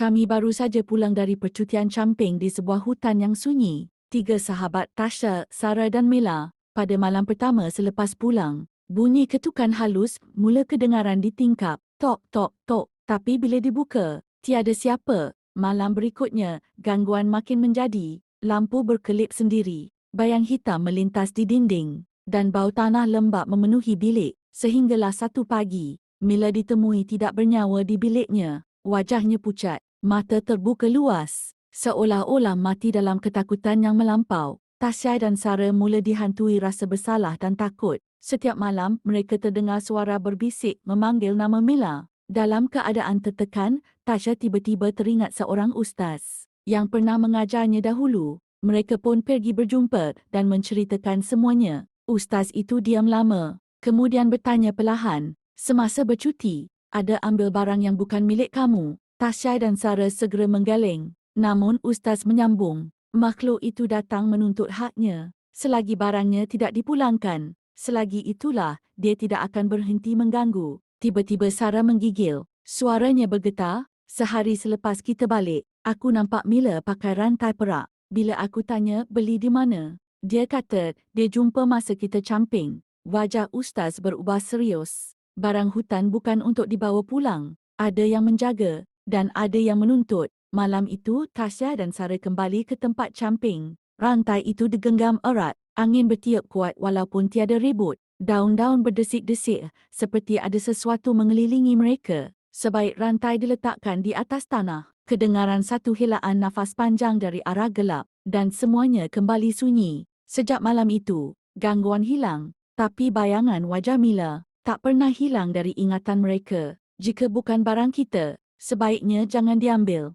Kami baru saja pulang dari percutian camping di sebuah hutan yang sunyi. 3 sahabat Tasha, Sarah dan Mela. Pada malam pertama selepas pulang, bunyi ketukan halus mula kedengaran di tingkap. Tok, tok, tok. Tapi bila dibuka, tiada siapa. Malam berikutnya, gangguan makin menjadi. Lampu berkelip sendiri. Bayang hitam melintas di dinding. Dan bau tanah lembap memenuhi bilik. Sehinggalah satu pagi, Mela ditemui tidak bernyawa di biliknya. Wajahnya pucat. Mata terbuka luas, seolah-olah mati dalam ketakutan yang melampau. Tasha dan Sarah mula dihantui rasa bersalah dan takut. Setiap malam, mereka terdengar suara berbisik memanggil nama Mela. Dalam keadaan tertekan, Tasha tiba-tiba teringat seorang ustaz yang pernah mengajarnya dahulu. Mereka pun pergi berjumpa dan menceritakan semuanya. Ustaz itu diam lama, kemudian bertanya perlahan, "Semasa bercuti, ada ambil barang yang bukan milik kamu?" Tasha dan Sarah segera menggeleng. Namun Ustaz menyambung, makhluk itu datang menuntut haknya. Selagi barangnya tidak dipulangkan, selagi itulah dia tidak akan berhenti mengganggu. Tiba-tiba Sarah menggigil. Suaranya bergetar. Sehari selepas kita balik, aku nampak Mila pakai rantai perak. Bila aku tanya beli di mana, dia kata dia jumpa masa kita camping. Wajah Ustaz berubah serius. Barang hutan bukan untuk dibawa pulang. Ada yang menjaga. Dan ada yang menuntut. Malam itu, Tasha dan Sarah kembali ke tempat camping. Rantai itu digenggam erat. Angin bertiup kuat walaupun tiada ribut. Daun-daun berdesik-desik seperti ada sesuatu mengelilingi mereka. Sebaik rantai diletakkan di atas tanah, kedengaran satu helaan nafas panjang dari arah gelap dan semuanya kembali sunyi. Sejak malam itu, gangguan hilang. Tapi bayangan wajah Mila tak pernah hilang dari ingatan mereka. Jika bukan barang kita, sebaiknya jangan diambil.